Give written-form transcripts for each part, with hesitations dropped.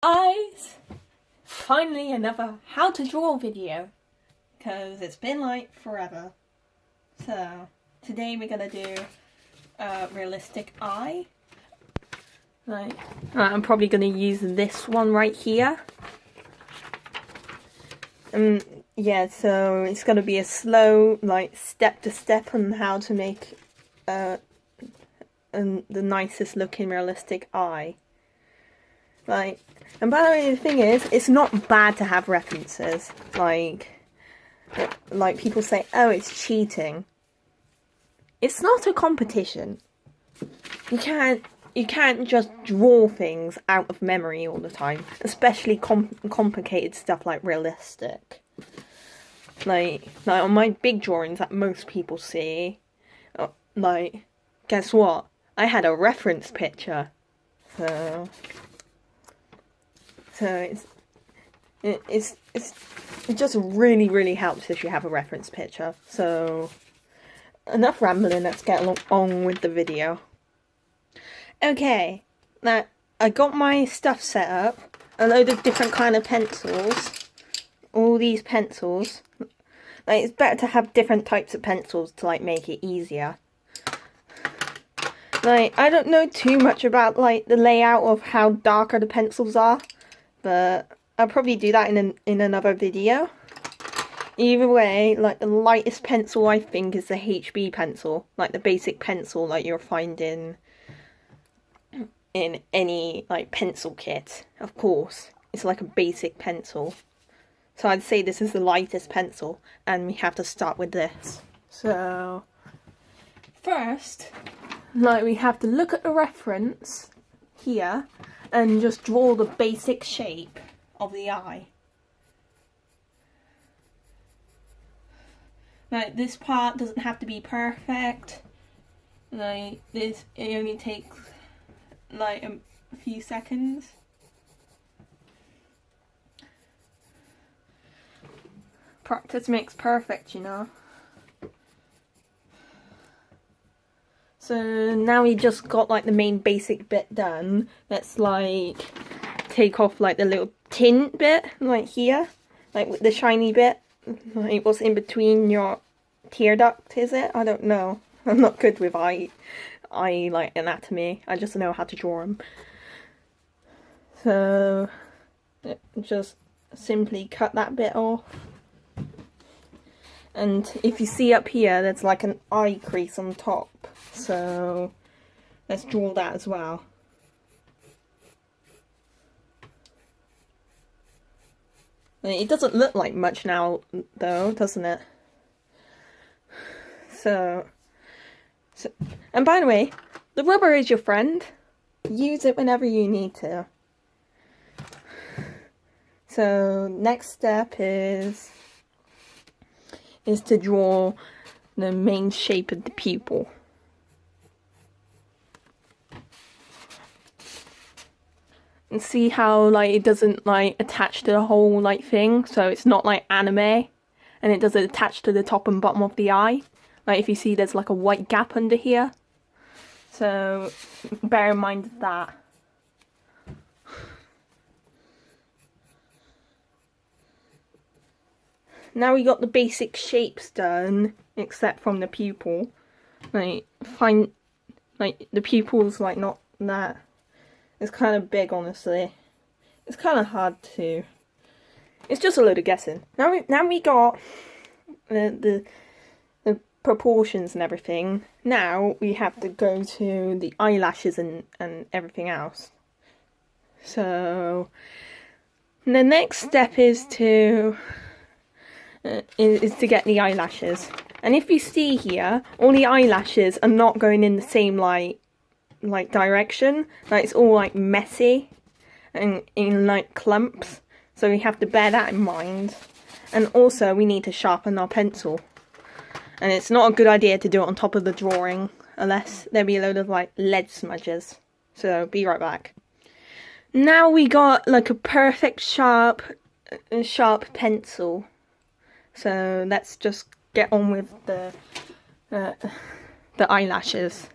Guys, finally another how to draw video, because it's been like forever. So today we're gonna do a realistic eye. I'm probably gonna use this one right here. Yeah, so it's gonna be a slow, step to step on how to make the nicest looking realistic eye. And by the way, the thing is, it's not bad to have references. Like people say, oh, it's cheating. It's not a competition. You can't just draw things out of memory all the time, especially complicated stuff like realistic. Like on my big drawings that most people see, guess what? I had a reference picture, so it just really helps if you have a reference picture. So enough rambling, let's get on with the video. Okay, now I got my stuff set up, a load of different kind of pencils, all these pencils. It's better to have different types of pencils to make it easier. I don't know too much about the layout of how darker the pencils are, but I'll probably do that in another video. Either way, the lightest pencil I think is the HB pencil, the basic pencil you'll find in any pencil kit. Of course, it's a basic pencil. So I'd say this is the lightest pencil, and we have to start with this. So first, we have to look at the reference here and just draw the basic shape of the eye. This part doesn't have to be perfect. It only takes a few seconds. Practice makes perfect, you know. So now we just got the main basic bit done. Let's take off the little tint bit here, with the shiny bit, what's in between your tear duct, is it? I don't know. I'm not good with eye anatomy. I just know how to draw them. So just simply cut that bit off. And if you see up here, there's an eye crease on top. So let's draw that as well. It doesn't look like much now, though, doesn't it? So, and by the way, the rubber is your friend. Use it whenever you need to. So, next step is to draw the main shape of the pupil. And see how it doesn't attach to the whole thing, so it's not anime, and it doesn't attach to the top and bottom of the eye. If you see, there's a white gap under here, so bear in mind that. Now we got the basic shapes done, except from the pupil. The pupil's not that. It's kind of big, honestly. It's kind of hard to. It's just a load of guessing. Now we got the proportions and everything. Now we have to go to the eyelashes and everything else. So the next step is to get the eyelashes. And if you see here, all the eyelashes are not going in the same direction. It's all messy and in clumps. So we have to bear that in mind. And also we need to sharpen our pencil. And it's not a good idea to do it on top of the drawing unless there be a load of lead smudges. So be right back. Now we got a perfect sharp pencil. So let's just get on with the eyelashes.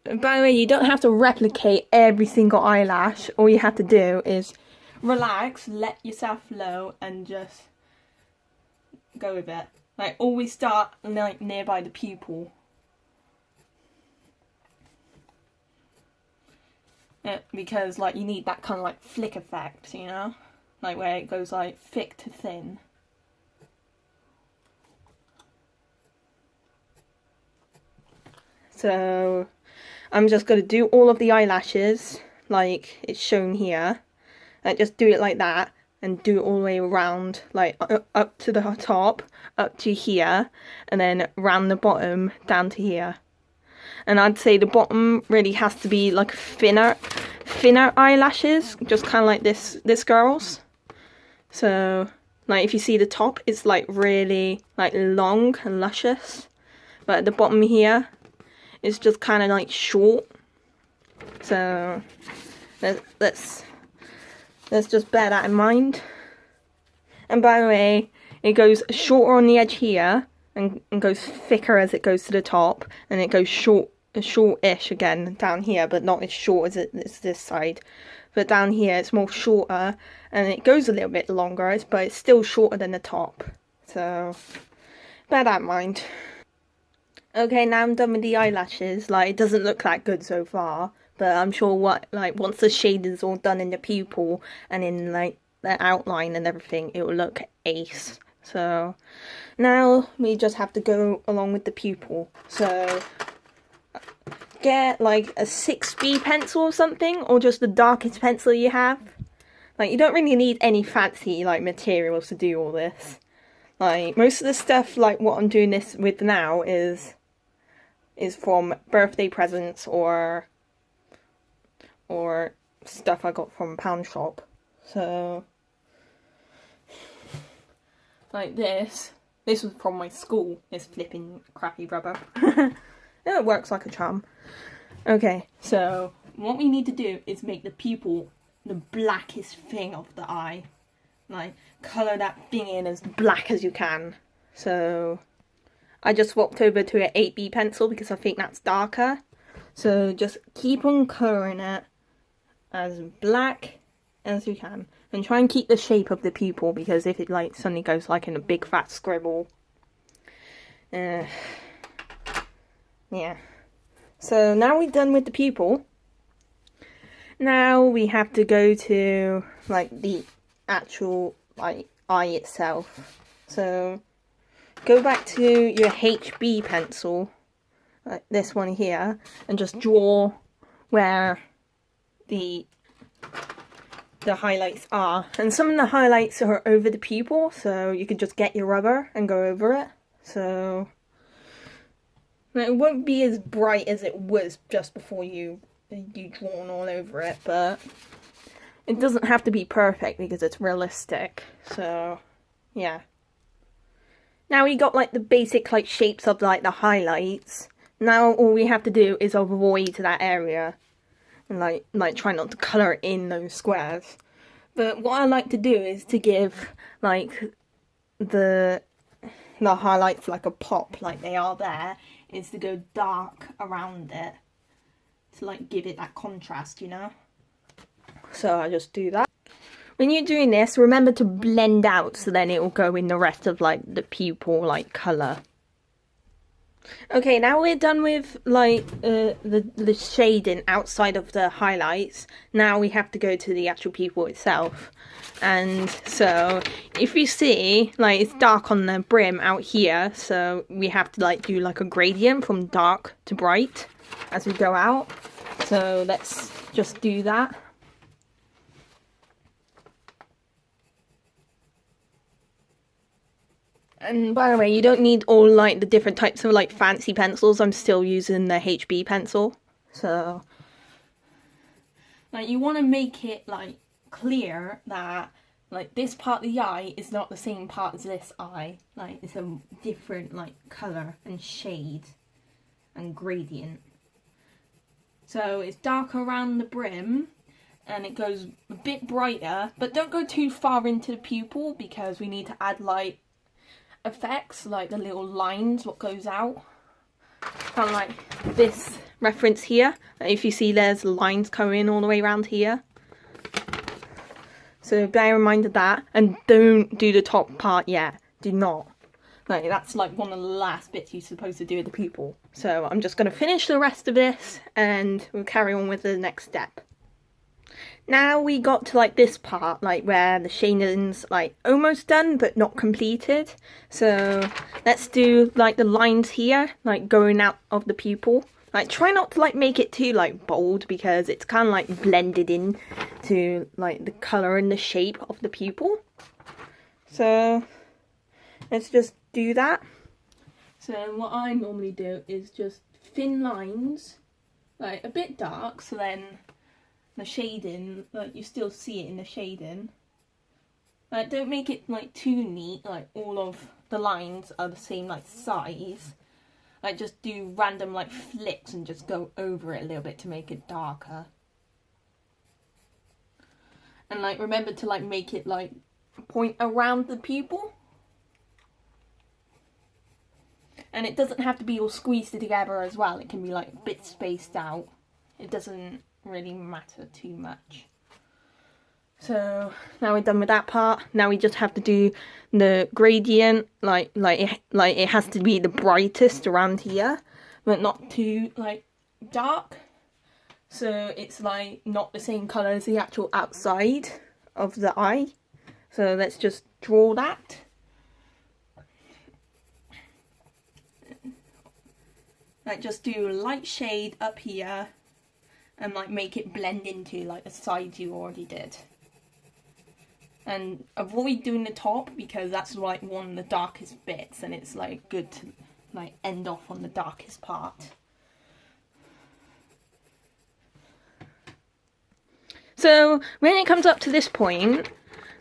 By the way, you don't have to replicate every single eyelash. All you have to do is relax, let yourself flow, and just go with it. Like, always start like nearby the pupil. Because like you need that kind of like flick effect, you know? Like where it goes like thick to thin. So I'm just going to do all of the eyelashes like it's shown here. Like just do it like that and do it all the way around, like up to the top, up to here, and then round the bottom down to here. And I'd say the bottom really has to be like thinner eyelashes, just kind of like this girl's. So like if you see the top, it's like really like long and luscious, but at the bottom here it's just kind of like short. So let's just bear that in mind. And by the way, it goes shorter on the edge here and goes thicker as it goes to the top, and it goes short-ish again down here, but not as short as it is this side. But down here it's more shorter, and it goes a little bit longer, but it's still shorter than the top. So bear that in mind. Okay, now I'm done with the eyelashes. Like, it doesn't look that good so far, but I'm sure once the shading's all done in the pupil and in like the outline and everything, it will look ace. So now we just have to go along with the pupil. So get like a 6B pencil or something, or just the darkest pencil you have. Like, you don't really need any fancy like materials to do all this. Like, most of the stuff, like what I'm doing this with now is from birthday presents or stuff I got from a pound shop. So like this was from my school, this flipping crappy rubber. It works like a charm. Okay, so what we need to do is make the pupil the blackest thing of the eye. Like, colour that thing in as black as you can. So I just swapped over to an 8B pencil because I think that's darker. So just keep on colouring it as black as you can. And try and keep the shape of the pupil, because if it like suddenly goes like in a big fat scribble. Yeah. So now we're done with the pupil. Now we have to go to like the actual like eye itself. So go back to your HB pencil, like this one here, and just draw where the highlights are. And some of the highlights are over the pupil, so you could just get your rubber and go over it. So it won't be as bright as it was just before you drawn all over it, but it doesn't have to be perfect because it's realistic. So yeah. Now we got like the basic like shapes of like the highlights. Now all we have to do is avoid that area and like try not to colour in those squares. But what I like to do is to give like the highlights like a pop, like they are there, is to go dark around it to like give it that contrast, you know. So I just do that. When you're doing this, remember to blend out, so then it will go in the rest of like the pupil like colour. Okay, now we're done with like the shading outside of the highlights. Now we have to go to the actual pupil itself. And so if you see, like, it's dark on the brim out here, so we have to like do like a gradient from dark to bright as we go out. So let's just do that. And by the way, you don't need all like the different types of like fancy pencils. I'm still using the HB pencil. So like, you want to make it like clear that like this part of the eye is not the same part as this eye. Like, it's a different like colour and shade and gradient. So it's darker around the brim and it goes a bit brighter, but don't go too far into the pupil because we need to add like effects, like the little lines what goes out, kind of like this reference here. If you see there's lines coming all the way around here. So bear in mind of that, and don't do the top part yet. Do not. Like, that's like one of the last bits you're supposed to do with the pupil. So I'm just going to finish the rest of this and we'll carry on with the next step. Now we got to like this part, like where the shading's like almost done but not completed. So let's do like the lines here, like going out of the pupil. Like, try not to like make it too like bold, because it's kind of like blended in to like the colour and the shape of the pupil. So let's just do that. So what I normally do is just thin lines, like a bit dark, so then the shading, like you still see it in the shading. Like, don't make it like too neat, like all of the lines are the same like size. Like, just do random like flicks and just go over it a little bit to make it darker. And like, remember to like make it like point around the pupil. And it doesn't have to be all squeezed together as well. It can be like a bit spaced out. It doesn't really matter too much. So now we're done with that part. Now we just have to do the gradient. Like it has to be the brightest around here, but not too like dark. So it's like not the same colour as the actual outside of the eye. So let's just draw that. Like, just do a light shade up here and like make it blend into like the side you already did. And avoid doing the top, because that's like one of the darkest bits, and it's like good to like end off on the darkest part. So when it comes up to this point,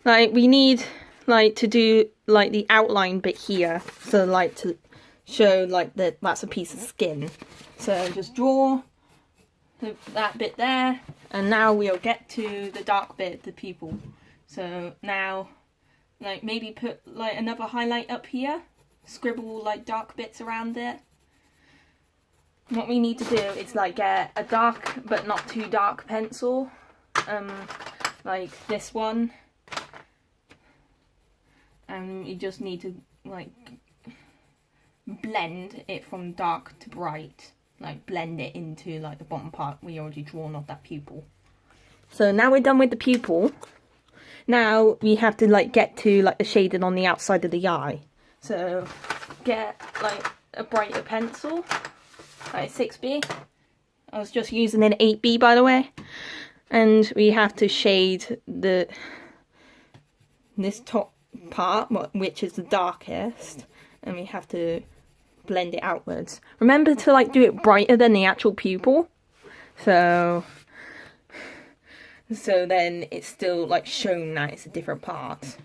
like we need like to do like the outline bit here, so like to show like that that's a piece of skin. So just draw that bit there, and now we'll get to the dark bit, the pupil. So now, like, maybe put like another highlight up here, scribble like dark bits around it. What we need to do is like get a dark but not too dark pencil, like this one, and you just need to like blend it from dark to bright, like blend it into like the bottom part we already drawn of that pupil. So now we're done with the pupil. Now we have to like get to like the shading on the outside of the eye. So get like a brighter pencil, like 6B. I was just using an 8B, by the way. And we have to shade this top part, which is the darkest, and we have to blend it outwards. Remember to like do it brighter than the actual pupil, so then it's still like shown that it's a different part.